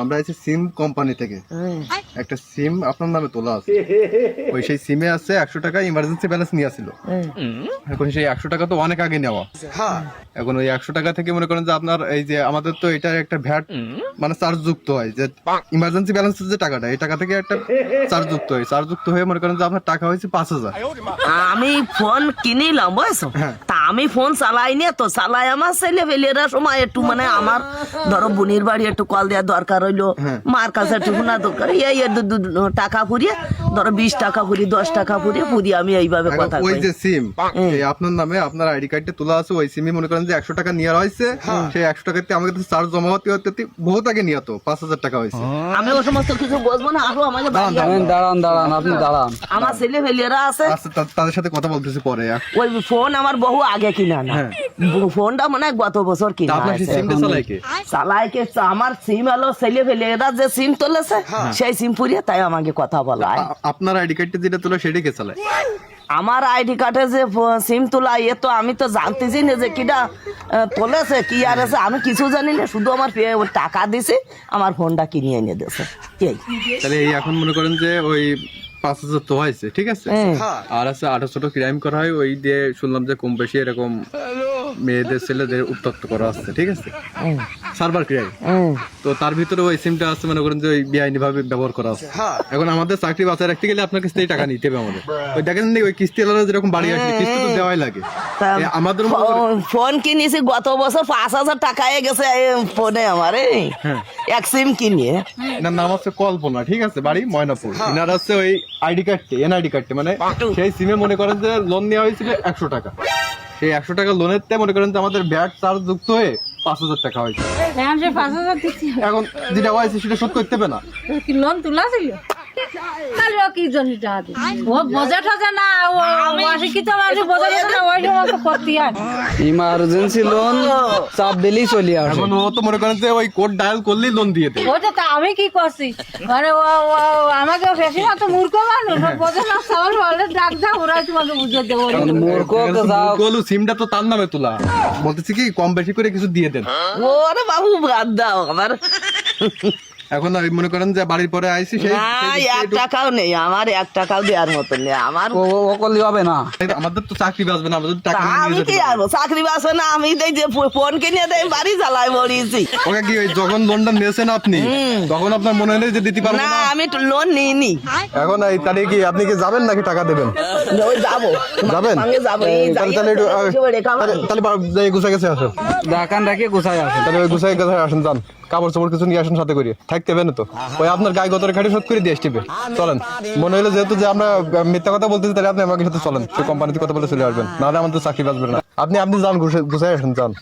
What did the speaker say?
আমরা আছি সিম কোম্পানি থেকে। একটা সিম আপনার নামে তোলা আছে, ওই সেই সিমে আছে 100 টাকা ইমার্জেন্সি ব্যালেন্স নিয়ে আসছিল। এখন সেই 100 টাকা তো অনেক আগে নেওয়া। এখন ওই 100 টাকা থেকে মনে করেন যে আপনার এই যে আমাদের তো এটা একটা ভ্যাট মানে চার্জ যুক্ত হয়, যে ইমার্জেন্সি ব্যালেন্সের যে টাকাটা, এই টাকা থেকে একটা চার্জ যুক্ত হয়। চার্জ যুক্ত হয়ে মনে করেন যে আপনার টাকা হয়েছে 5000। আমি ফোন কিনিলাম বুঝছো, তা আমি ফোন চালাই নি তো, চালাই আমার ছেলে ফেলেরা সময় একটু মানে আমার ধরো বোনের বাড়ি একটু কল দেওয়ার দরকার হইলো, মার কাছে একটু শোনা দরকার, এই টাকা ফুরিয়ে ধরো 20 টাকা ফুরি 10 টাকা ফুরিয়ে আমি এইভাবে কথা ওই কই। যে সিম আপনার নামে আপনার আইডি কার্ডে তোলা আছে, ওই সিমে মনে করেন যে 100 টাকা নেওয়া হয়েছে, সেই 100 টাকাতে আমাদের চার্জ জমা হতে হতে বহুত আগে নিয়ে তো 5000 টাকা হয়েছে। আমি ও সমস্ত কিছু বুঝবো না, আসো আমাকে দাঁড়ান আপনি দাঁড়ান। আমার ছেলে ফেলেরা আছে, আচ্ছা তাদের সাথে কথা বলতেছি পরে। ওই ফোন আমার বহু আগে কিনা না, ফোনটা মনে হয় গত বছর কিনা আপনার সেই সিমটা চালায় কে? চালাইকে আমার সিম হলো ছেলে ফেলেরা যে সিম তুলেছে সেই সিম ফুরিয়ে, তাই আমাকে কথা বলা। আপনার আইডি কার্ডে যেটা তোলা সেটা কে চালায়? আমার আইডি কার্ডে যে সিম তোলা এ তো আমি তো জানতেছি না যে কিটা তোলেছে কি আর আছে, আমি কিছু জানি না, শুধু আমার টাকা দিছে আমার ফোনটা কিনে এনে দিয়েছে। তাহলে এই এখন মনে করেন যে ওই 5000 তো হয়েছে, ঠিক আছে। আর আছে 1800 ক্রাইম করা হয়, ওই দিয়ে শুনলাম যে কম বেশি এরকম মেয়েদের ছেলেদের উত্তক্ত করা আসছে, ঠিক আছে, সার্ভার ক্রাইম। তো তার ভিতরে ওই সিমটা আছে মনে করেন যে ওই বেআইনি ভাবে ব্যবহার করা আছে। এখন আমাদের চাকরি বাঁচায় রাখতে গেলে আপনার কাছ থেকে টাকা নিতে হবে আমাদের। ওই দেখেন ওই কিস্তিওয়ালারা যেরকম বাড়ি আসে, কিস্তি তো দেওয়াই লাগে আমাদের। ফোন কিনেছি গত বছর 5000 টাকা গেছে ফোনে আমার এক সিম কিনিয়ে। এনার নাম হচ্ছে কল্পনা, ঠিক আছে, বাড়ি ময়নাপুর। এনার হচ্ছে ওই আইডি কার্ডে এনআইডি কার্ডে মানে সেই সিমে মনে করেন যে লোন নেওয়া হয়েছিল 100 টাকা। সেই 100 টাকা লোনের তে মনে করেন যে আমাদের ব্যাট চার্জ যুক্ত হয়ে 5000 টাকা হয়েছে। এখন যেটা হয়েছে সেটা শোধ করতে হবে না। লোন তোলা ছিল তাহলে কি জন্য ও বোঝা ঠোঝা না, ও অশিক্ষিত মানুষ বোঝা ঠোঝা না, ওই সমস্ত করতে হয়। ইমার্জেন্সি লোন চাপ দিলেই চলে আসে। এখন ও তো মনে করেন যে ওই কোড ডায়াল করলেই লোন দিয়ে দেয়। ওটা তো আমি কি করছি, মানে আমাকে বেশি তো মূর্খ মানুষ বোঝে না, সবাই বলে ডাক দাও, ওরাই তোমাকে বুঝিয়ে দেবো। গলু সিমটা তো তার নামে তোলা, বলতেছি কি কম বেশি করে কিছু দিয়ে দেন। ওরে বাবু বাদ দাও আমার। এখন আমি মনে করেন যে বাড়ির পরে আইছি, সেই 1 টাকাও নেই আমার, 1 টাকাও দেওয়ার মতন নেই আমার। ও করলে হবে না, আমাদের তো চাকরি বাঁচবে না, আমাদের টাকা আমি কি আরবো চাকরি বাসবে না, আমি এই যে ফোন কিনে দেয় বাড়ি জ্বালাই মরিয়েছি। ওকে কি ওই যখন লোনটা নিয়েছেন আপনি তখন আপনার মনে হলে যে দিতে পারবেন না, না? আমি লোন নিইনি। এখন এই তারিখে কি আপনি কি যাবেন নাকি টাকা দেবেন? ওই যাবো, যাবেন? সঙ্গে যাবো, এই তাহলে একটু তাহলে যাই গুছাই গেছে আসেন, দেখান দেখে গুছাই আসে। তাহলে ওই গুছাই গেছে আসেন, যান কাপড় চোপড় কিছু নিয়ে আসেন সাথে করে, থাকতে হবে না তো। ওই আপনার গায়ে গতরে খাটি শোধ করে দিয়ে আসবে। চলেন, মনে হলো যেহেতু যে আমরা মিথ্যা কথা বলতেছি, তাহলে আপনি আমাকে সাথে চলেন, সেই কোম্পানিতে কথা বলে চলে আসবেন, নাহলে আমাদের চাকরি বাঁচবে না। আপনি যান, গুছাই আসেন, যান।